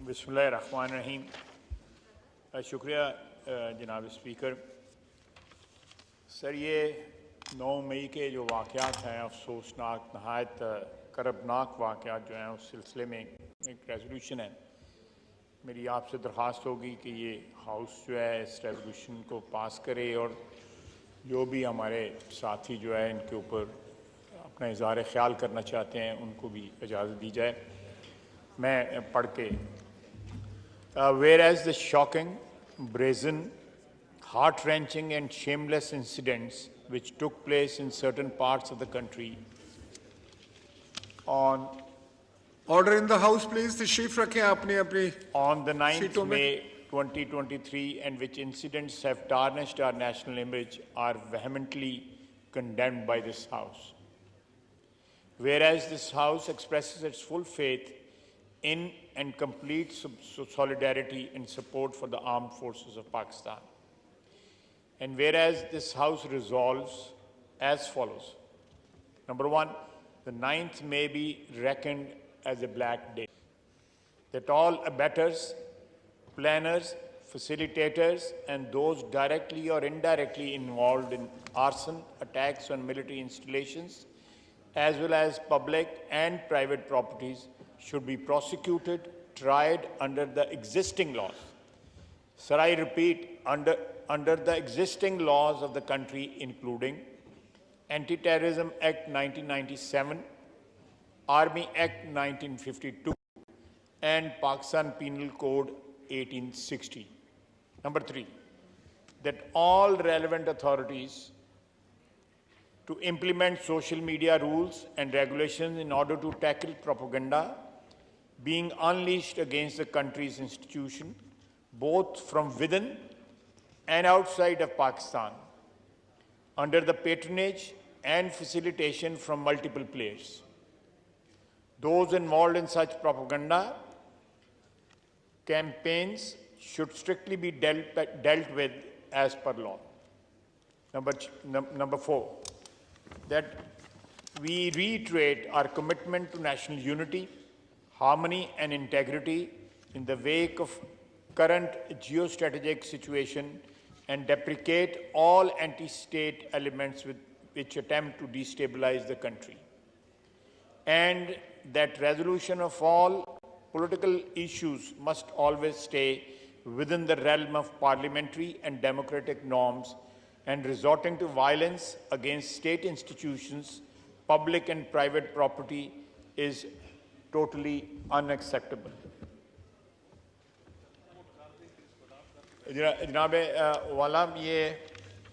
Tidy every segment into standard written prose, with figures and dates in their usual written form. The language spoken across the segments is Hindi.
बिस्मिल्लाहिर्रहमानिर्रहीम। शुक्रिया जनाब स्पीकर। सर, ये 9 मई के जो वाक़यात हैं, अफसोसनाक नहायत करबनाक वाक़यात जो हैं, उस सिलसिले में एक रेजोल्यूशन है। मेरी आपसे दरख्वास्त होगी कि ये हाउस जो है इस रेजोल्यूशन को पास करे और जो भी हमारे साथी जो है इनके ऊपर अपना इज़हार ख्याल करना चाहते हैं उनको भी इजाज़त दी जाए। मैं पढ़ के whereas the shocking, brazen, heart-wrenching and shameless incidents which took place in certain parts of the country on Order in the House, please. तशरीफ रखें आपने अपनी on the 9th सीटों में। May 2023 and which incidents have tarnished our national image are vehemently condemned by this House. Whereas this House expresses its full faith in and complete solidarity and support for the armed forces of Pakistan. And whereas this House resolves as follows. Number one, the 9th may be reckoned as a black day. That all abettors, planners, facilitators, and those directly or indirectly involved in arson, attacks on military installations, as well as public and private properties, should be prosecuted, tried under the existing laws. Sir, I repeat, under the existing laws of the country, including Anti-Terrorism Act 1997, Army Act 1952, and Pakistan Penal Code 1860. Number three, that all relevant authorities to implement social media rules and regulations in order to tackle propaganda being unleashed against the country's institution, both from within and outside of Pakistan, under the patronage and facilitation from multiple players. Those involved in such propaganda campaigns should strictly be dealt with as per law. Number four, that we reiterate our commitment to national unity, harmony and integrity in the wake of current geostrategic situation and deprecate all anti-state elements which attempt to destabilize the country. And that resolution of all political issues must always stay within the realm of parliamentary and democratic norms, and resorting to violence against state institutions, public and private property is totally unacceptable. जनाब वाला, ये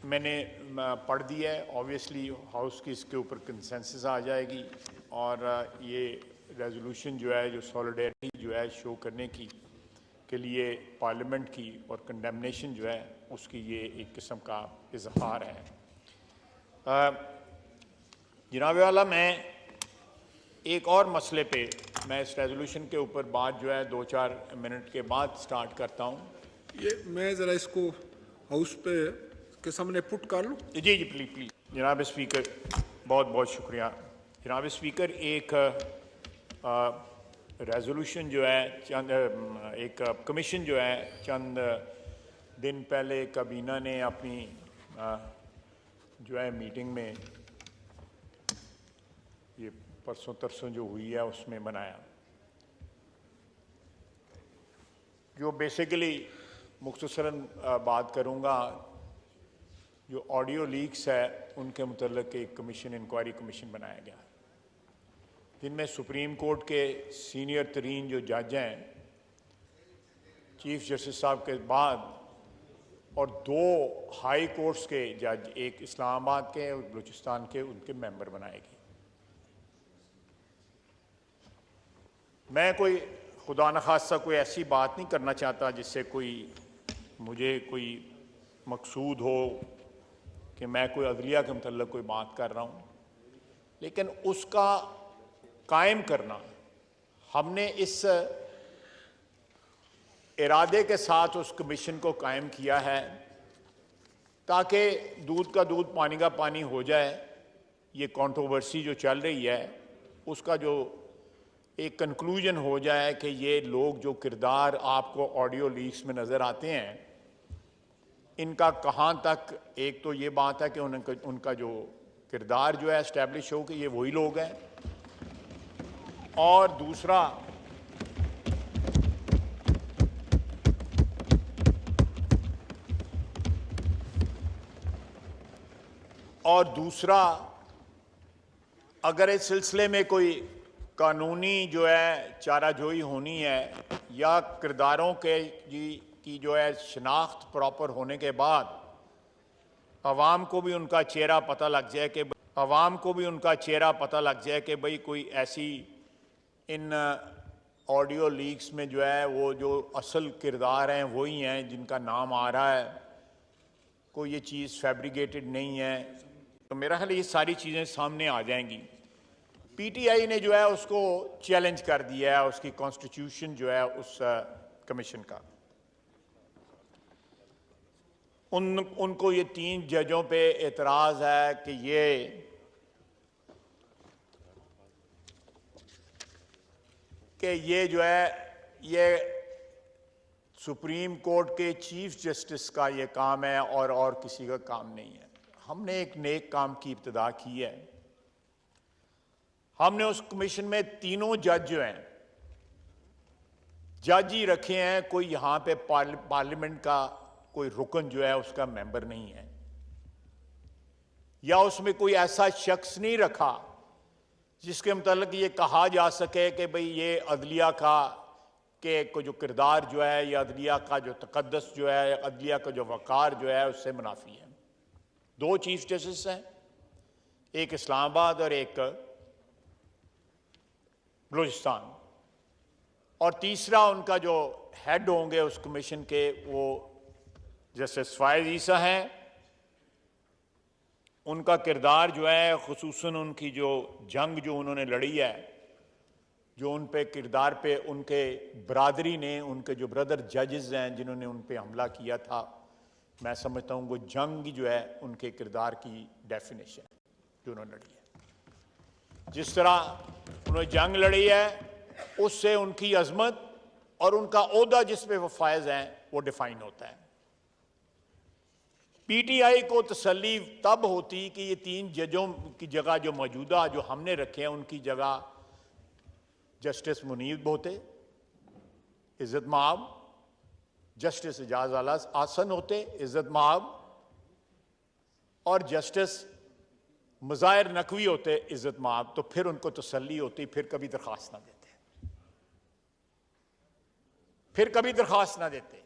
मैंने पढ़ दिया है। ऑब्वियसली हाउस की इसके ऊपर कंसेंसस आ जाएगी और ये रेजोल्यूशन जो है, जो सॉलिडेरिटी जो है शो करने की के लिए पार्लियामेंट की और कंडेमनेशन जो है उसकी ये एक किस्म का इजहार है। जनाब वाला, मैं एक और मसले पे मैं इस रेजोल्यूशन के ऊपर बात जो है 2-4 मिनट के बाद स्टार्ट करता हूँ। ये मैं ज़रा इसको हाउस पे के सामने पुट कर लूँ। जी जी, प्लीज़ प्लीज़। जनाब स्पीकर, बहुत बहुत शुक्रिया। जनाब स्पीकर, एक रेजोल्यूशन जो है एक कमीशन जो है चंद दिन पहले काबीना ने अपनी जो है मीटिंग में ये परसों तरसों जो हुई है उसमें बनाया, जो बेसिकली मुख्तसरन बात करूँगा, जो ऑडियो लीक्स है उनके मुतल्लिक़ एक कमीशन, इंक्वायरी कमीशन बनाया गया, जिनमें सुप्रीम कोर्ट के सीनियर तरीन जो जज हैं, चीफ जस्टिस साहब के बाद, और 2 हाई कोर्ट्स के जज, एक इस्लामाबाद के और बलूचिस्तान के, उनके मेंबर बनाएगी। मैं कोई खुदा न खास्ता कोई ऐसी बात नहीं करना चाहता जिससे मुझे कोई मकसूद हो कि मैं कोई अदलिया के मतलब कोई बात कर रहा हूँ, लेकिन उसका कायम करना हमने इस इरादे के साथ उस कमीशन को कायम किया है ताकि दूध का दूध पानी का पानी हो जाए। ये कंट्रोवर्सी जो चल रही है उसका जो एक कंक्लूजन हो जाए कि ये लोग जो किरदार आपको ऑडियो लीक्स में नज़र आते हैं, इनका कहाँ तक, एक तो ये बात है कि उनका जो किरदार जो है एस्टैब्लिश हो कि ये वही लोग हैं, और दूसरा अगर इस सिलसिले में कोई कानूनी जो है चाराजोई होनी है या किरदारों की जो है शनाख्त प्रॉपर होने के बाद आवाम को भी उनका चेहरा पता लग जाए कि भाई कोई ऐसी इन ऑडियो लीक्स में जो है वो जो असल किरदार हैं वही हैं जिनका नाम आ रहा है, कोई ये चीज़ फैब्रिकेटेड नहीं है, तो मेरा ख्याल ये सारी चीज़ें सामने आ जाएंगी। पीटीआई ने जो है उसको चैलेंज कर दिया है, उसकी कॉन्स्टिट्यूशन जो है उस कमीशन का। उनको ये 3 जजों पे एतराज़ है कि ये जो है ये सुप्रीम कोर्ट के चीफ जस्टिस का ये काम है और किसी का काम नहीं है। हमने एक नेक काम की इब्तिदा की है। हमने उस कमीशन में तीनों जज जो हैं जज ही रखे हैं, कोई यहां पे पार्लियामेंट का कोई रुकन जो है उसका मेंबर नहीं है, या उसमें कोई ऐसा शख्स नहीं रखा जिसके मुतालिक ये कहा जा सके कि भाई ये अदलिया का को जो किरदार जो है या अदलिया का जो तकद्दस जो है, अदलिया का जो वक़ार जो है उससे मुनाफी है। 2 चीफ जस्टिस हैं, एक इस्लामाबाद और एक बलूचिस्तान, और तीसरा उनका जो हेड होंगे उस कमीशन के वो जस्टिस फायज ईसा हैं। उनका किरदार जो है खुसूसन उनकी जो जंग जो उन्होंने लड़ी है, जो उन पे किरदार पे उनके बरादरी ने, उनके जो ब्रदर जजेस हैं जिन्होंने उन पे हमला किया था, मैं समझता हूँ वो जंग जो है उनके किरदार की डेफिनेशन जो उन्होंने लड़ी है। जिस तरह उन्होंने जंग लड़ी है उससे उनकी अजमत और उनका ओहदा जिस पे वो फायज हैं वो डिफाइन होता है। पीटीआई को तसल्ली तब होती कि ये 3 जजों की जगह जो मौजूदा जो हमने रखे हैं उनकी जगह जस्टिस मुनीब होते, इज्जत माब, जस्टिस एजाज आला आसन होते, इज्जत माब, और जस्टिस मुजाहिर नकवी होते, इज्जत माब, तो फिर उनको तसल्ली होती, फिर कभी दरख्वास्त ना देते,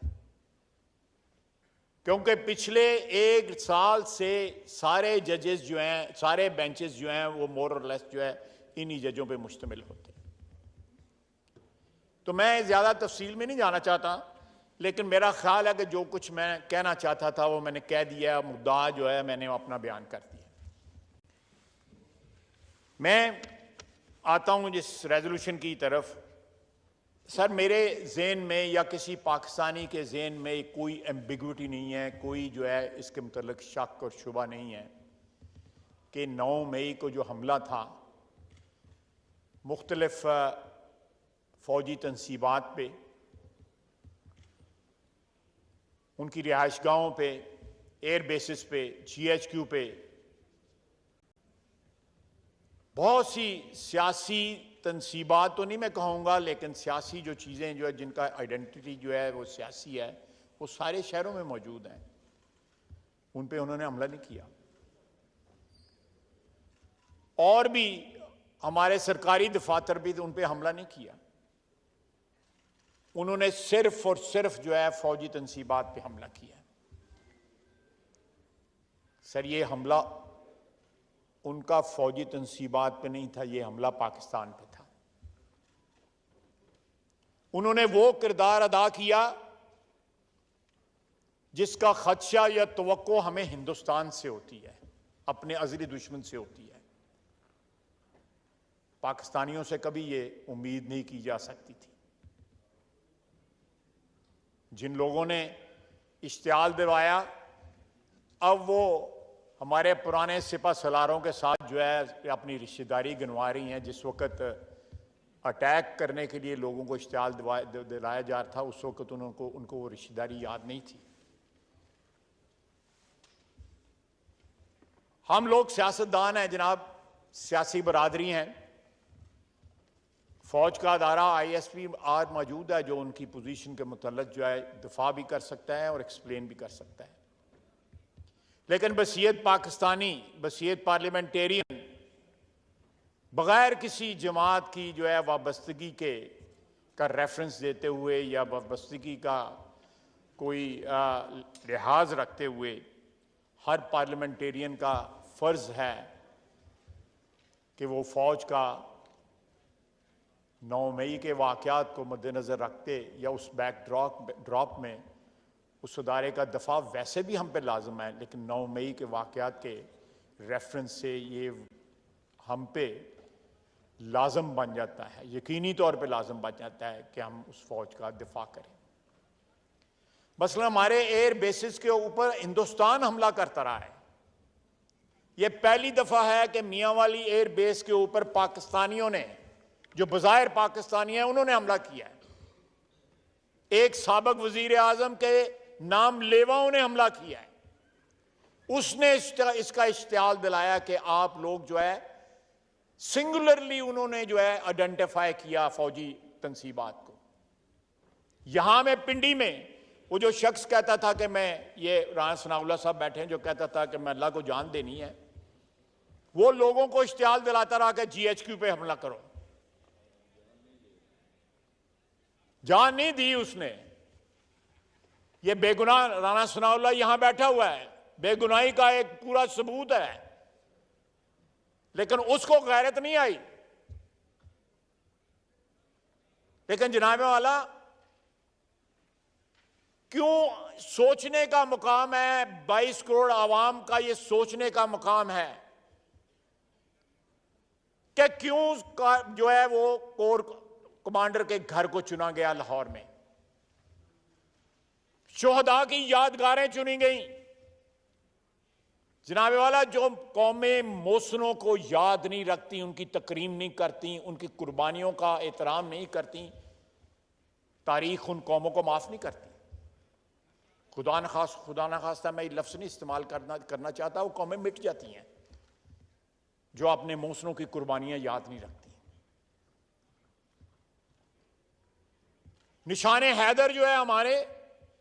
क्योंकि पिछले 1 साल से सारे जजेस जो हैं, सारे बेंचेस जो हैं वो मोर और लेस जो है इन्हीं जजों पे मुश्तमिल होते। तो मैं ज़्यादा तफसील में नहीं जाना चाहता, लेकिन मेरा ख्याल है कि जो कुछ मैं कहना चाहता था वो मैंने कह दिया, मुद्दा जो है मैंने अपना बयान कर दिया। मैं आता हूँ जिस रेजोल्यूशन की तरफ। सर, मेरे ज़हन में या किसी पाकिस्तानी के ज़हन में कोई एम्बिग्विटी नहीं है, कोई जो है इसके मुतल्लिक शक और शुबा नहीं है कि 9 मई को जो हमला था मुख्तलिफ फ़ौजी तनसीबात पे, उनकी रिहाइशगाहों पे, एयर बेसिस पे, GHQ पे, बहुत सी सियासी तनसीबात तो नहीं मैं कहूँगा, लेकिन सियासी जो चीज़ें जो है जिनका आइडेंटिटी जो है वो सियासी है, वो सारे शहरों में मौजूद हैं, उन पे उन्होंने हमला नहीं किया। और भी हमारे सरकारी दफातर भी उन पे हमला नहीं किया, उन्होंने सिर्फ और सिर्फ जो है फौजी तनसीबात पे हमला किया। सर, ये हमला उनका फौजी तनसीबात पे नहीं था, ये हमला पाकिस्तान पे था। उन्होंने वो किरदार अदा किया जिसका खदशा या तवक्को हमें हिंदुस्तान से होती है, अपने अज़ली दुश्मन से होती है। पाकिस्तानियों से कभी ये उम्मीद नहीं की जा सकती थी। जिन लोगों ने इश्तियाल दिलवाया, अब वो हमारे पुराने सिपा सलारों के साथ जो है अपनी रिश्तेदारी गिनवा रही हैं। जिस वक्त अटैक करने के लिए लोगों को इश्तियाल दिलाया जा रहा था, उस वक्त उनको वो रिश्तेदारी याद नहीं थी। हम लोग सियासतदान हैं जनाब, सियासी बरादरी हैं। फौज का अदारा ISP आज मौजूद है जो उनकी पोजीशन के मुतल्लिक़ जो है दिफा भी कर सकता है और एक्सप्लेन भी कर सकता है। लेकिन बसीयत पाकिस्तानी, बसीयत पार्लियामेंटेरियन, बगैर किसी जमात की जो है वाबस्तगी का रेफरेंस देते हुए या वाबस्तगी का कोई लिहाज रखते हुए, हर पार्लियामेंटेरियन का फर्ज है कि वो फौज का 9 मई के वाक़यात को मद्देनज़र रखते या उस बैकड्रॉप में उस अदारे का दफा वैसे भी हम पे लाजम है, लेकिन 9 मई के वाक़यात के रेफरेंस से ये हम पे लाजम बन जाता है, यकीनी तौर पे लाजम बन जाता है कि हम उस फौज का दिफा करें। मसलन हमारे एयर बेसिस के ऊपर हिंदुस्तान हमला करता रहा है। यह पहली दफा है कि मियांवाली एयर बेस के ऊपर पाकिस्तानियों ने, जो बज़ाहिर पाकिस्तानी हैं, उन्होंने हमला किया है। एक साबिक वजीर आजम के नाम लेवाओं ने हमला किया है। उसने इसका इश्तियाल दिलाया कि आप लोग जो है सिंगुलरली उन्होंने जो है आइडेंटिफाई किया फौजी तंसीबात को। यहां में पिंडी में वो जो शख्स कहता था कि मैं, ये राना सनाउल्लाह साहब बैठे हैं, जो कहता था कि मैं अल्लाह को जान देनी है, वो लोगों को इश्तियाल दिलाता रहा कि GHQ पे हमला करो। जान नहीं दी उसने। ये बेगुनाह राना सनाउल्लाह यहां बैठा हुआ है, बेगुनाही का एक पूरा सबूत है, लेकिन उसको गैरत नहीं आई। लेकिन जनाबे वाला, क्यों सोचने का मुकाम है, 22 करोड़ आवाम का ये सोचने का मुकाम है कि क्यों जो है वो कोर कमांडर के घर को चुना गया लाहौर में, शोहदा की यादगारें चुनी गई। जनाबे वाला, जो कौमें मोहसिनों को याद नहीं रखती, उनकी तकरीम नहीं करती, उनकी कुर्बानियों का एहतराम नहीं करती, तारीख उन कौमों को माफ नहीं करती। खुदा न खास्ता मैं ये लफ्ज नहीं इस्तेमाल करना चाहता, वो कौमें मिट जाती हैं जो अपने मोहसिनों की कुर्बानियां याद नहीं रखती। निशाने हैदर जो है हमारे,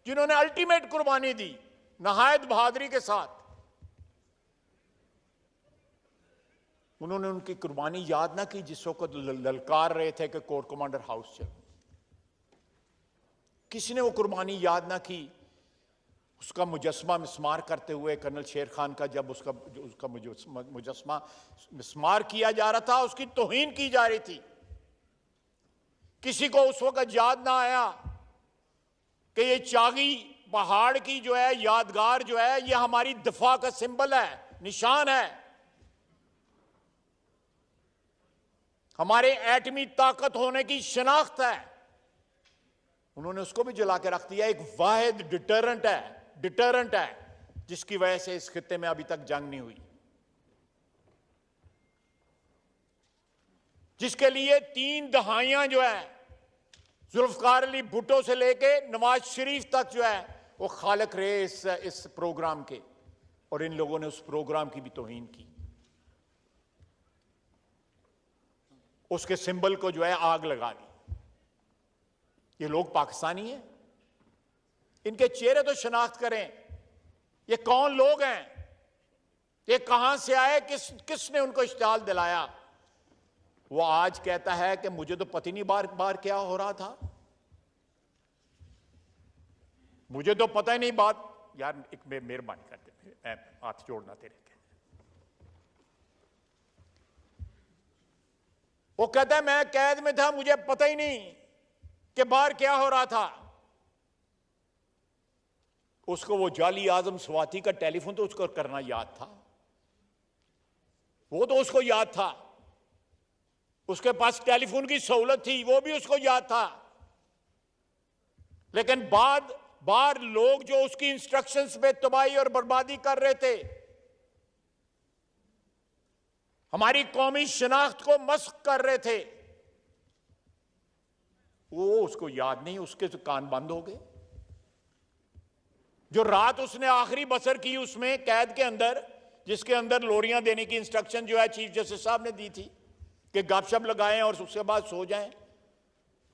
जिन्होंने अल्टीमेट कुर्बानी दी नहायत बहादुरी के साथ, उन्होंने उनकी कुर्बानी याद ना की जिस वक्त ललकार रहे थे कि कोर कमांडर हाउस चलो। किसी ने वो कुर्बानी याद ना की। उसका मुजस्मा मिस्मार करते हुए कर्नल शेर खान का, जब उसका मुजस्मा मिस्मार किया जा रहा था, उसकी तौहीन की जा रही थी। किसी को उस वक्त याद ना आया कि ये चागी पहाड़ की जो है यादगार जो है, ये हमारी दफा का सिंबल है, निशान है, हमारे एटमी ताकत होने की शनाख्त है। उन्होंने उसको भी जला के रख दिया। एक वाहिद डिटरेंट है जिसकी वजह से इस खित्ते में अभी तक जंग नहीं हुई, जिसके लिए 3 दहाइयां जो है जुल्फकार अली भुट्टो से लेके नवाज शरीफ तक जो है वो खालक रहे इस प्रोग्राम के, और इन लोगों ने उस प्रोग्राम की भी तौहीन की। उसके सिंबल को जो है आग लगा दी। ये लोग पाकिस्तानी हैं, इनके चेहरे तो शनाख्त करें। ये कौन लोग हैं, ये कहां से आए, किसने उनको इश्तियाल दिलाया। वो आज कहता है कि मुझे तो पता नहीं बार क्या हो रहा था, मुझे तो पता ही नहीं बात। यार एक मेहरबानी कर दे, मैं हाथ जोड़ना तेरे के। वो कहता है मैं कैद में था, मुझे पता ही नहीं कि बाहर क्या हो रहा था। उसको वो जाली आजम स्वाति का टेलीफोन तो उसको करना याद था, वो तो उसको याद था। उसके पास टेलीफोन की सहूलत थी, वो भी उसको याद था। लेकिन बार लोग जो उसकी इंस्ट्रक्शंस पे तबाही और बर्बादी कर रहे थे, हमारी कौमी शनाख्त को मस्ख कर रहे थे, वो उसको याद नहीं, उसके तो कान बंद हो गए। जो रात उसने आखिरी बसर की उसमें कैद के अंदर, जिसके अंदर लोरियां देने की इंस्ट्रक्शन जो है चीफ जस्टिस साहब ने दी थी कि गपशप लगाएं और उसके बाद सो जाएं,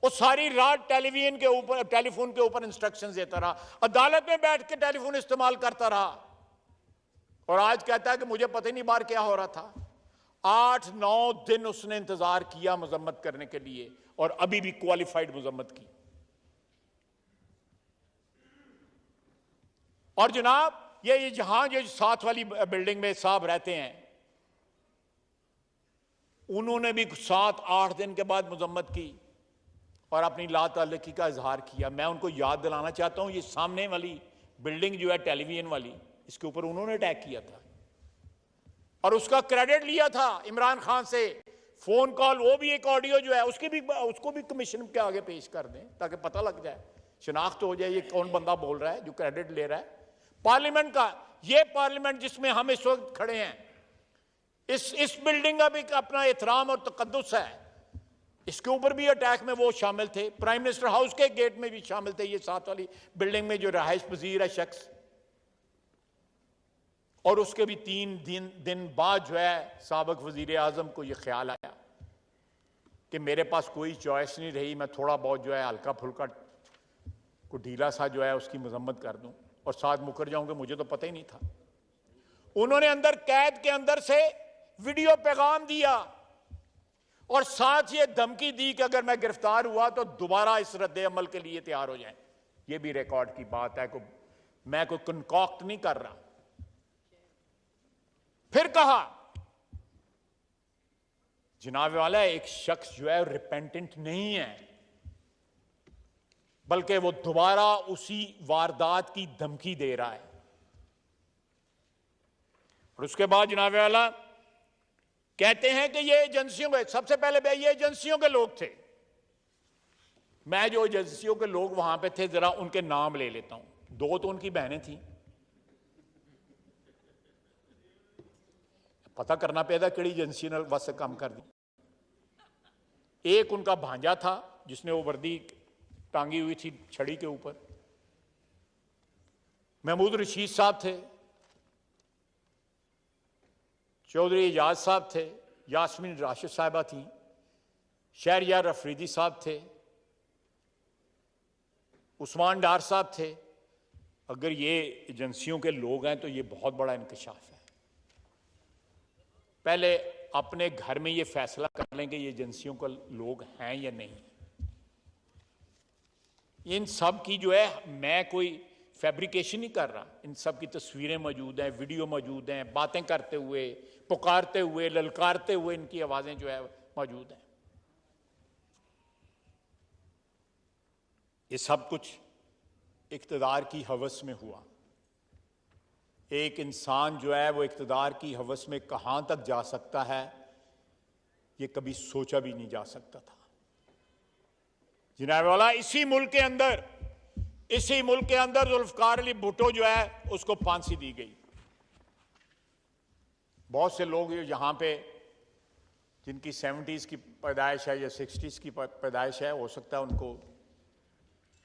वो सारी रात टेलीफोन के ऊपर इंस्ट्रक्शंस देता रहा, अदालत में बैठ के टेलीफोन इस्तेमाल करता रहा, और आज कहता है कि मुझे पता ही नहीं बाहर क्या हो रहा था। 8-9 दिन उसने इंतजार किया मजम्मत करने के लिए, और अभी भी क्वालिफाइड मजम्मत की। और जनाब ये जहां जो साथ वाली बिल्डिंग में साहब रहते हैं, उन्होंने भी 7-8 दिन के बाद मजम्मत की और अपनी लाताल्लुकी का इजहार किया। मैं उनको याद दिलाना चाहता हूं, ये सामने वाली बिल्डिंग जो है टेलीविजन वाली, इसके ऊपर उन्होंने अटैक किया था और उसका क्रेडिट लिया था इमरान खान से। फोन कॉल, वो भी एक ऑडियो जो है उसको भी कमीशन के आगे पेश कर दें ताकि पता लग जाए, शिनाख्त हो जाए ये कौन बंदा बोल रहा है जो क्रेडिट ले रहा है। पार्लियामेंट का, ये पार्लियामेंट जिसमें हम इस वक्त खड़े हैं, इस बिल्डिंग का भी अपना एहतराम और तकद्दुस है। इसके ऊपर भी अटैक में वो शामिल थे, प्राइम मिनिस्टर हाउस के गेट में भी शामिल थे, ये साथ वाली बिल्डिंग में जो रहायश पजीर है शख्स। और उसके भी 3 दिन बाद जो है साबिक वजीर आजम को यह ख्याल आया कि मेरे पास कोई चॉइस नहीं रही, मैं थोड़ा बहुत जो है हल्का फुल्का को ढीला सा जो है उसकी मजम्मत कर दूं और साथ मुकर जाऊंगे, मुझे तो पता ही नहीं था। उन्होंने अंदर कैद के अंदर से वीडियो पैगाम दिया और साथ ये धमकी दी कि अगर मैं गिरफ्तार हुआ तो दोबारा इस रद्द अमल के लिए तैयार हो जाएं। ये भी रिकॉर्ड की बात है, मैं कोई कनकॉक्ट नहीं कर रहा। फिर कहा जनाब वाला एक शख्स जो है रिपेंटेंट नहीं है, बल्कि वो दोबारा उसी वारदात की धमकी दे रहा है। और उसके बाद जनाब वाला कहते हैं कि ये एजेंसियों के, सबसे पहले ये एजेंसियों के लोग थे। मैं जो एजेंसियों के लोग वहां पे थे जरा उनके नाम ले लेता हूं। 2 तो उनकी बहनें थी, पता करना पैदा कड़ी एजेंसी ने बस काम कर दी। एक उनका भांजा था जिसने वो वर्दी टांगी हुई थी छड़ी के ऊपर, महमूद रशीद साहब थे, चौधरी एजाज साहब थे, यास्मीन राशिद साहिबा थी, शहरयार अफरीदी साहब थे, उस्मान डार साहब थे। अगर ये एजेंसियों के लोग हैं तो ये बहुत बड़ा इंकशाफ है। पहले अपने घर में ये फैसला कर लेंगे ये एजेंसियों के लोग हैं या नहीं। इन सब की जो है, मैं कोई फैब्रिकेशन नहीं कर रहा, इन सब की तस्वीरें मौजूद हैं, वीडियो मौजूद हैं, बातें करते हुए, पुकारते हुए, ललकारते हुए इनकी आवाजें जो है मौजूद हैं। ये सब कुछ इक्तदार की हवस में हुआ। एक इंसान जो है वो इक्तदार की हवस में कहां तक जा सकता है ये कभी सोचा भी नहीं जा सकता था। जनाब वाला इसी मुल्क के अंदर जुल्फकार अली भुट्टो जो है उसको फांसी दी गई। बहुत से लोग यहां पे जिनकी 70s की पैदाइश है या 60s की पैदाइश है, हो सकता है उनको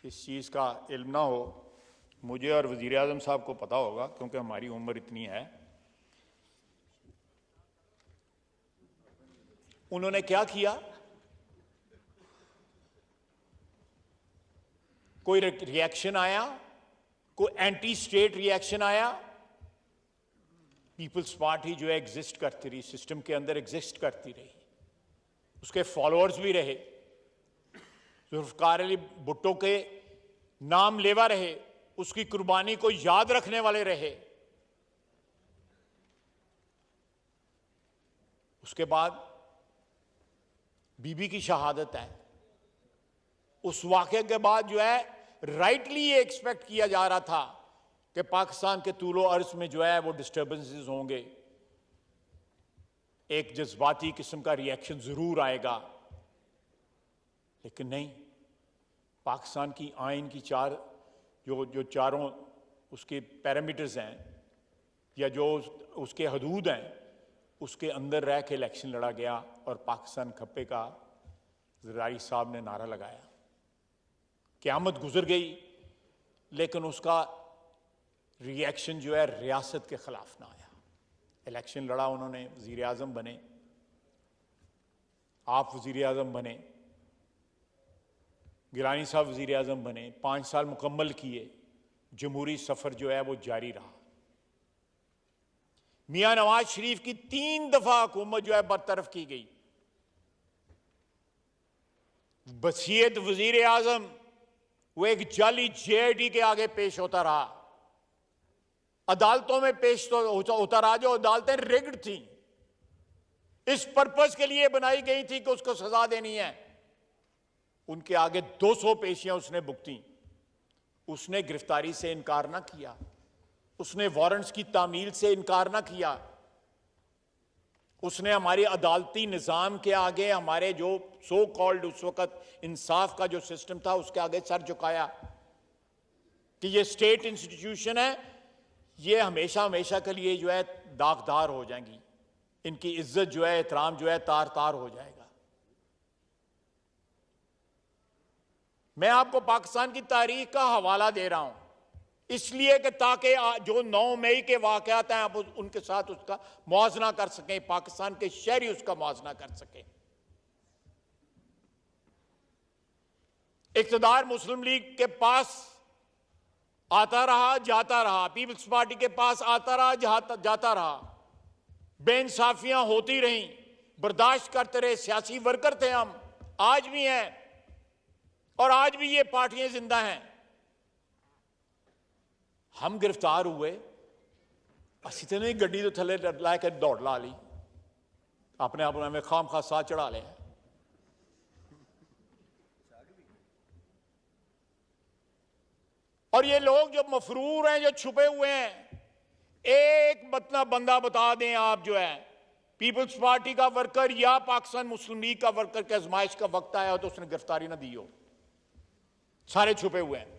इस चीज का इल्म ना हो। मुझे और वजीर आजम साहब को पता होगा क्योंकि हमारी उम्र इतनी है। उन्होंने क्या किया, कोई रिएक्शन आया, कोई एंटी स्टेट रिएक्शन आया। पीपल्स पार्टी जो है एग्जिस्ट करती रही, सिस्टम के अंदर एग्जिस्ट करती रही, उसके फॉलोअर्स भी रहे, जुल्फकार अली भुट्टो के नाम लेवा रहे, उसकी कुर्बानी को याद रखने वाले रहे। उसके बाद बीबी की शहादत है। उस वाक़े के बाद जो है राइटली ये एक्सपेक्ट किया जा रहा था कि पाकिस्तान के तूलो अर्ज में जो है वो डिस्टर्बेंसेस होंगे, एक जज्बाती किस्म का रिएक्शन जरूर आएगा, लेकिन नहीं। पाकिस्तान की आइन की जो चारों उसके पैरामीटर्स हैं या जो उसके हदूद हैं, उसके अंदर रह के इलेक्शन लड़ा गया और पाकिस्तान खप्पे का ज़रदारी साहब ने नारा लगाया। क़यामत गुजर गई, लेकिन उसका रिएक्शन जो है रियासत के खिलाफ ना आया। इलेक्शन लड़ा उन्होंने, वजीर आज़म बने, आप वजीर आज़म बने, गिलानी साहब वजीर आज़म बने, 5 साल मुकम्मल किए, जमहूरी सफ़र जो है वो जारी रहा। मियां नवाज शरीफ की 3 दफा हुकूमत जो है बरतरफ की गई। बसीयत वजीर आज़म वो एक जाली JID के आगे पेश होता रहा, अदालतों में पेश तो होता रहा, जो अदालतें रिग्ड थी, इस पर्पस के लिए बनाई गई थी कि उसको सजा देनी है। उनके आगे 200 पेशियां उसने भुगती। उसने गिरफ्तारी से इनकार ना किया, उसने वारंट्स की तामील से इनकार ना किया, उसने हमारे अदालती निज़ाम के आगे, हमारे जो सो कॉल्ड उस वक्त इंसाफ का जो सिस्टम था उसके आगे सर झुकाया कि ये स्टेट इंस्टीट्यूशन है, ये हमेशा हमेशा के लिए जो है दागदार हो जाएंगी, इनकी इज्जत जो है, एहतराम जो है तार तार हो जाएगा। मैं आपको पाकिस्तान की तारीख का हवाला दे रहा हूं इसलिए कि ताकि जो 9 मई के वाकयात हैं आप उनके साथ उसका मुआवजा कर सकें, पाकिस्तान के शहरी उसका मुआवजा कर सकें। इक़्तिदार मुस्लिम लीग के पास आता रहा, जाता रहा, पीपल्स पार्टी के पास आता रहा, जाता रहा, बेइंसाफियां होती रहीं, बर्दाश्त करते रहे, सियासी वर्कर थे हम, आज भी हैं और आज भी ये पार्टियां जिंदा हैं। हम गिरफ्तार हुए, असी तो नहीं गड्डी तो थले लाके दौड़ ला ली, अपने आप में खाम खा साथ चढ़ा लिया। और ये लोग जो मफरूर हैं, जो छुपे हुए हैं, एक मतलब बंदा बता दें आप जो है पीपल्स पार्टी का वर्कर या पाकिस्तान मुस्लिम लीग का वर्कर के आजमाइश का वक्त आया हो तो उसने गिरफ्तारी ना दी हो। सारे छुपे हुए हैं।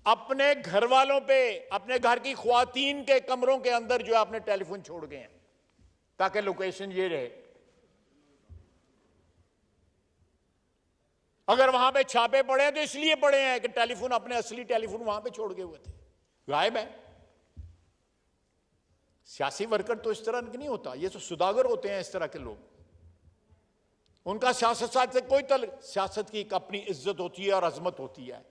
अपने घर वालों पे, अपने घर की ख्वातीन के कमरों के अंदर जो है अपने टेलीफोन छोड़ गए हैं ताकि लोकेशन ये रहे। अगर वहां पे छापे पड़े हैं तो इसलिए पड़े हैं कि टेलीफोन, अपने असली टेलीफोन वहां पे छोड़ गए हुए थे, गायब है। सियासी वर्कर तो इस तरह नहीं होता, ये तो सुदागर होते हैं इस तरह के लोग। उनका सियासत से कोई सियासत की एक अपनी इज्जत होती है और अजमत होती है,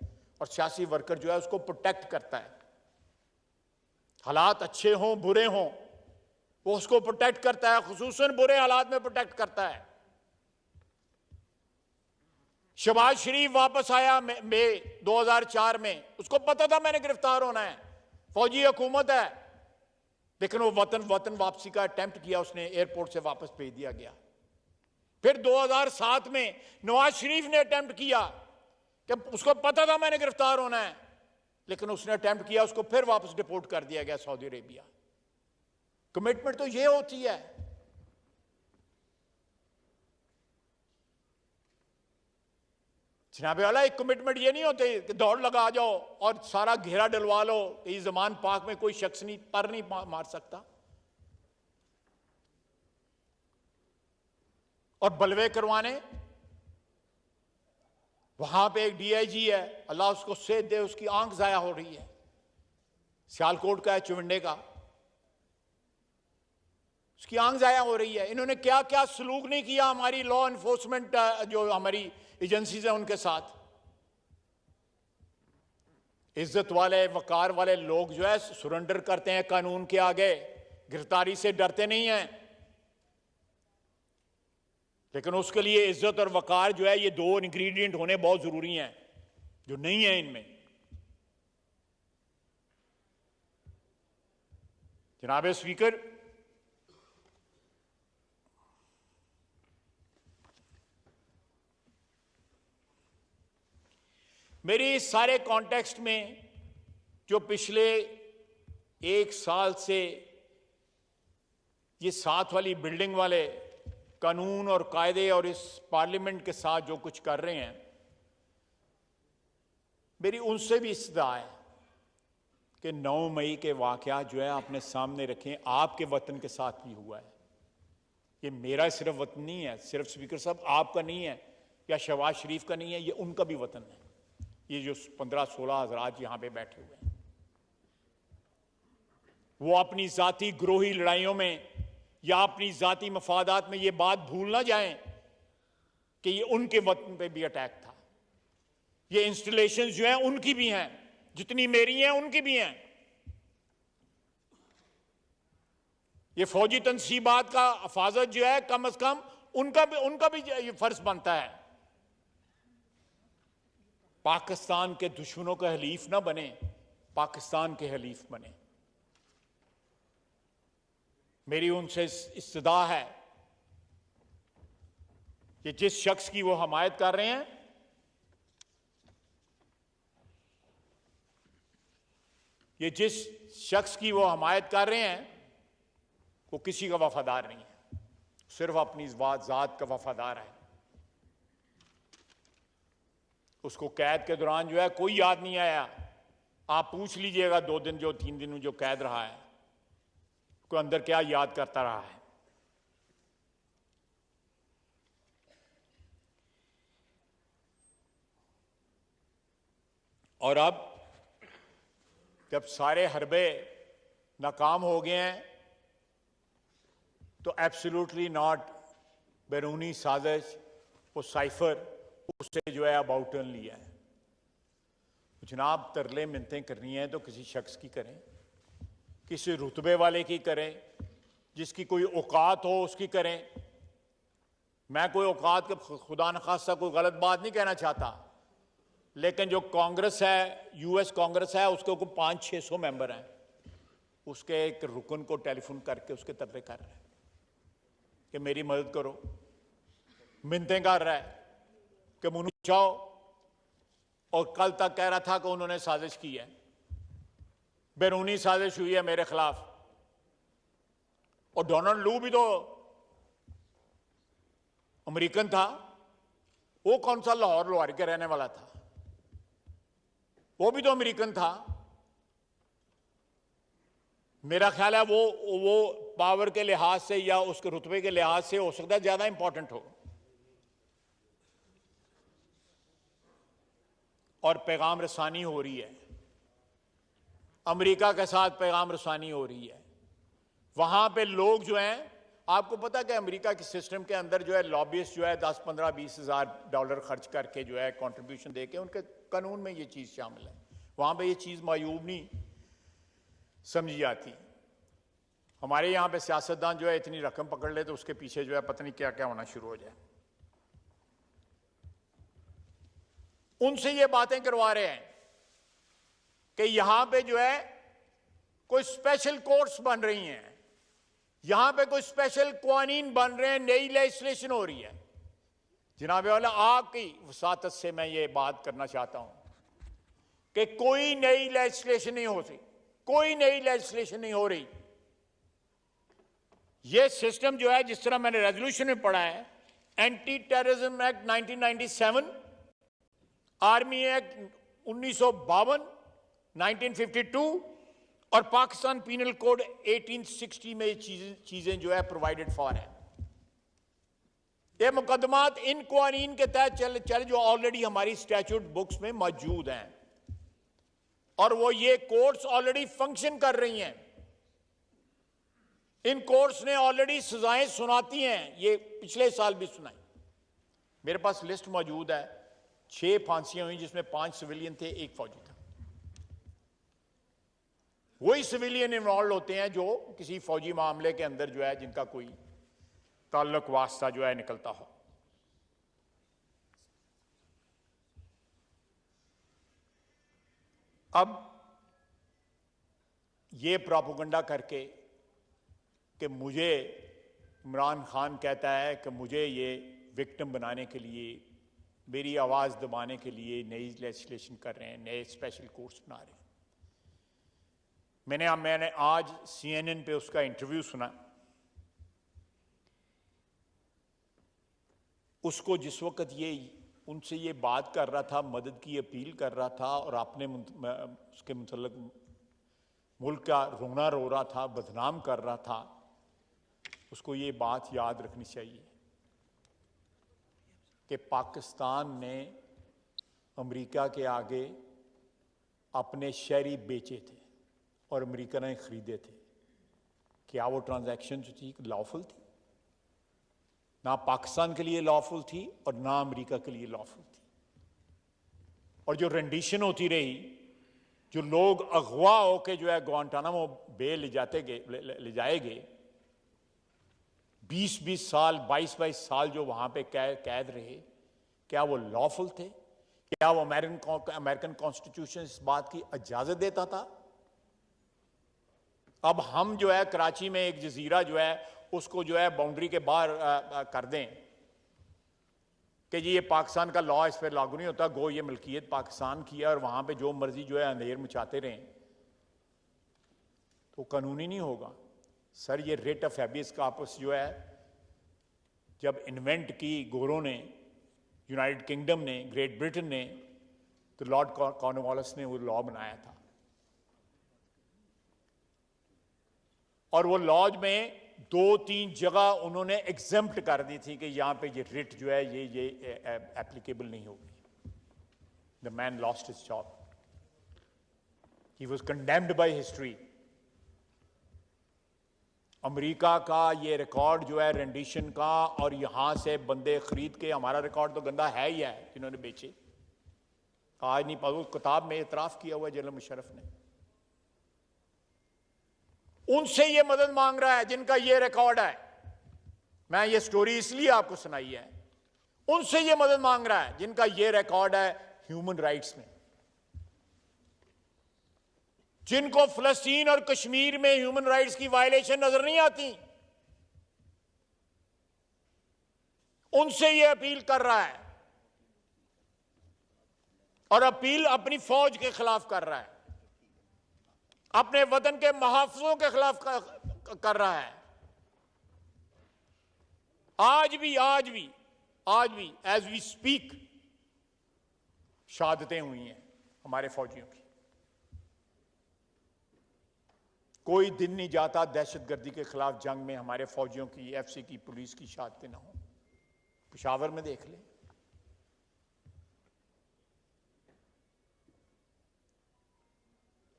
और सियासी वर्कर जो है उसको प्रोटेक्ट करता है। हालात अच्छे हों बुरे हों वो उसको प्रोटेक्ट करता है, खुसूसन बुरे हालात में प्रोटेक्ट करता है। शहबाज शरीफ वापस आया मई 2004 में, उसको पता था मैंने गिरफ्तार होना है, फौजी हुकूमत है, लेकिन वो वतन वापसी का अटेम्प्ट किया, उसने एयरपोर्ट से वापस भेज दिया गया। फिर 2007 में नवाज शरीफ ने अटेम्प्ट किया कि उसको पता था मैंने गिरफ्तार होना है, लेकिन उसने अटेम्प्ट किया, उसको फिर वापस डिपोर्ट कर दिया गया सऊदी अरेबिया। कमिटमेंट तो ये होती है। जनाबे वाला, एक कमिटमेंट ये नहीं होती कि दौड़ लगा जाओ और सारा घेरा डलवा लो, इस जमान पाक में कोई शख्स नहीं पर नहीं मार सकता, और बलवे करवाने। वहां पे एक DIG है, अल्लाह उसको सेहत दे, उसकी आंख जाया हो रही है, सियालकोट का है, चुविंडे का, उसकी आंख जाया हो रही है। इन्होंने क्या क्या सलूक नहीं किया हमारी लॉ एनफोर्समेंट जो हमारी एजेंसीज हैं उनके साथ। इज्जत वाले वकार वाले लोग जो है सरेंडर करते हैं कानून के आगे, गिरफ्तारी से डरते नहीं हैं, लेकिन उसके लिए इज्जत और वकार जो है ये 2 इंग्रेडिएंट होने बहुत जरूरी हैं जो नहीं है इनमें। जनाब स्पीकर, मेरी इस सारे कॉन्टेक्स्ट में जो पिछले 1 साल से ये साथ वाली बिल्डिंग वाले कानून और कायदे और इस पार्लियामेंट के साथ जो कुछ कर रहे हैं, मेरी उनसे भी इस्तदा है कि 9 मई के वाकयात जो है अपने सामने रखें। आपके वतन के साथ भी हुआ है, ये मेरा सिर्फ वतन नहीं है, सिर्फ स्पीकर साहब आपका नहीं है या शहबाज शरीफ का नहीं है, ये उनका भी वतन है। ये जो 15-16 हज़ार यहाँ पे बैठे हुए हैं, वो अपनी जाति ग्रोही लड़ाइयों में या अपनी जाति मफादात में ये बात भूल ना जाएं कि ये उनके वतन पे भी अटैक था। ये इंस्टॉलेशन जो हैं उनकी भी हैं, जितनी मेरी हैं उनकी भी हैं। ये फौजी तनसीबात का हिफाजत जो है कम से कम उनका भी ये फर्ज बनता है। पाकिस्तान के दुश्मनों के हलीफ ना बने, पाकिस्तान के हलीफ बने। मेरी उनसे इस्तदा है कि जिस शख्स की वो हमायत कर रहे हैं, ये जिस शख्स की वो हमायत कर रहे हैं, वो किसी का वफादार नहीं है, सिर्फ अपनी जात का वफादार है। उसको कैद के दौरान जो है कोई याद नहीं आया। आप पूछ लीजिएगा 2 दिन जो 3 दिन जो कैद रहा है, को अंदर क्या याद करता रहा है। और अब जब सारे हरबे नाकाम हो गए हैं, तो एब्सोल्युटली नॉट बैरूनी साजिश, वो साइफर उससे जो है अब आउटर्न लिया है। जनाब तरले मिन्नतें करनी है तो किसी शख्स की करें, किसी रुतबे वाले की करें, जिसकी कोई औकात हो उसकी करें। मैं कोई औकात के खुदा न खास्ता कोई गलत बात नहीं कहना चाहता, लेकिन जो कांग्रेस है, यूएस कांग्रेस है, उसके को 500-600 मेंबर हैं। उसके एक रुकन को टेलीफोन करके उसके तरले कर रहा है कि मेरी मदद करो, मिन्नतें कर रहा है कि मुझे बचाओ, और कल तक कह रहा था कि उन्होंने साजिश की है, बैरूनी साजिश हुई है मेरे खिलाफ। और डोनाल्ड लू भी तो अमेरिकन था, वो कौन सा लाहौर लोहारी के रहने वाला था, वो भी तो अमेरिकन था। मेरा ख्याल है वो पावर के लिहाज से या उसके रुतबे के लिहाज से हो सकता है ज्यादा इंपॉर्टेंट हो। और पैगाम रसानी हो रही है, अमेरिका के साथ पैगाम रसानी हो रही है। वहां पे लोग जो हैं, आपको पता है कि अमेरिका के सिस्टम के अंदर जो है लॉबिस्ट जो है 10, 15, 20 हज़ार डॉलर खर्च करके जो है कंट्रीब्यूशन देके, उनके कानून में ये चीज़ शामिल है। वहां पे ये चीज़ मायूब नहीं समझी जाती। हमारे यहाँ पे सियासतदान जो है इतनी रकम पकड़ ले तो उसके पीछे जो है पता नहीं क्या क्या होना शुरू हो जाए। उनसे ये बातें करवा रहे हैं कि यहां पे जो है कोई स्पेशल कोर्ट्स बन रही हैं, यहां पे कोई स्पेशल कानून बन रहे हैं, नई लेजिस्लेशन हो रही है। जनाब वाला, आपकी वसातत से मैं ये बात करना चाहता हूं कि कोई नई लेजिस्लेशन नहीं हो रही, कोई नई लेजिस्लेशन नहीं हो रही। ये सिस्टम जो है, जिस तरह मैंने रेजोल्यूशन में पढ़ा है, anti terrorism act 1997, army act 1952, 1952 और पाकिस्तान पीनल कोड 1860 में ये चीजें जो है प्रोवाइडेड फॉर है। ये मुकदमात इन कानून के तहत चल जो ऑलरेडी हमारी स्टैट्यूट बुक्स में मौजूद हैं, और वो ये कोर्ट्स ऑलरेडी फंक्शन कर रही हैं। इन कोर्ट्स ने ऑलरेडी सजाएं सुनाती हैं। ये पिछले साल भी सुनाई, मेरे पास लिस्ट मौजूद है। 6 फांसियां हुई जिसमें 5 सिविलियन थे, 1 फौजी था। वही सिविलियन इन्वॉल्व होते हैं जो किसी फौजी मामले के अंदर जो है जिनका कोई ताल्लुक वास्ता जो है निकलता हो। अब ये प्रोपेगेंडा करके कि मुझे इमरान खान कहता है कि मुझे ये विक्टिम बनाने के लिए, मेरी आवाज़ दबाने के लिए नई लेजिस्लेशन कर रहे हैं, नए स्पेशल कोर्ट्स बना रहे हैं। मैंने आज CNN पे उसका इंटरव्यू सुना। उसको जिस वक्त ये उनसे ये बात कर रहा था, मदद की अपील कर रहा था, और अपने उसके मुतल्लिक मुल्क का रोना रो रहा था, बदनाम कर रहा था, उसको ये बात याद रखनी चाहिए कि पाकिस्तान ने अमेरिका के आगे अपने शेयरी बेचे थे और अमेरिका ने खरीदे थे, क्या वो ट्रांजैक्शन जो थी लॉफुल थी? ना पाकिस्तान के लिए लॉफुल थी और ना अमेरिका के लिए लॉफुल थी। और जो रेंडिशन होती रही, जो लोग अगवा होके जो है ग्वांटानामो बे ले जाए गए, 20-20 साल 22-22 साल जो वहां पे कैद रहे, क्या वो लॉफुल थे? क्या वो अमेरिकन कॉन्स्टिट्यूशन इस बात की इजाजत देता था? अब हम जो है कराची में एक जजीरा जो है उसको जो है बाउंड्री के बाहर कर दें कि जी ये पाकिस्तान का लॉ इस पर लागू नहीं होता, गो ये मलकियत पाकिस्तान की है और वहां पे जो मर्जी जो है अंधेर मचाते रहें, तो कानूनी नहीं होगा। सर ये रेट ऑफ हैबियस कॉर्पस जो है जब इन्वेंट की गोरों ने, यूनाइटेड किंगडम ने, ग्रेट ब्रिटेन ने, तो लॉर्ड कॉर्नवालिस ने वो लॉ बनाया था। और वो लॉज में 2-3 जगह उन्होंने एग्जेम्प्ट कर दी थी कि यहां पे ये रिट जो है ये एप्लीकेबल नहीं होगी। The man lost his job, he was condemned by history. America का ये रिकॉर्ड जो है रेंडिशन का, और यहां से बंदे खरीद के, हमारा रिकॉर्ड तो गंदा है ही है, जिन्होंने बेचे। आज नहीं पाओ, किताब में इतराफ किया हुआ है जनरल मुशर्रफ ने। उनसे ये मदद मांग रहा है जिनका ये रिकॉर्ड है। मैं ये स्टोरी इसलिए आपको सुनाई है, उनसे ये मदद मांग रहा है जिनका ये रिकॉर्ड है ह्यूमन राइट्स में, जिनको फलस्तीन और कश्मीर में ह्यूमन राइट्स की वायलेशन नजर नहीं आती। उनसे ये अपील कर रहा है, और अपील अपनी फौज के खिलाफ कर रहा है, अपने वतन के मुहाफिजों के खिलाफ कर रहा है। आज भी एज वी स्पीक शहादतें हुई हैं हमारे फौजियों की। कोई दिन नहीं जाता दहशतगर्दी के खिलाफ जंग में हमारे फौजियों की, एफसी की, पुलिस की शहादतें ना हो। पेशावर में देख लें,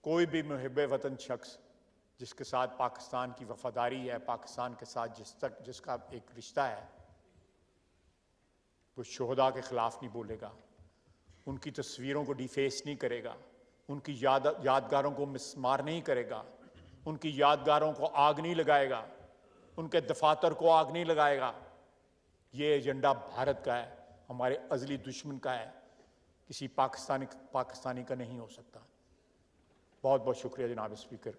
कोई भी मुहिब्बे वतन शख्स जिसके साथ पाकिस्तान की वफादारी है, पाकिस्तान के साथ जिसका एक रिश्ता है, वो शोहदा के खिलाफ नहीं बोलेगा, उनकी तस्वीरों को डिफेस नहीं करेगा, उनकी यादगारों को मिसमार नहीं करेगा, उनकी यादगारों को आग नहीं लगाएगा, उनके दफातर को आग नहीं लगाएगा। ये एजेंडा भारत का है, हमारे अजली दुश्मन का है, किसी पाकिस्तानी का नहीं हो सकता। बहुत बहुत शुक्रिया जनाब स्पीकर।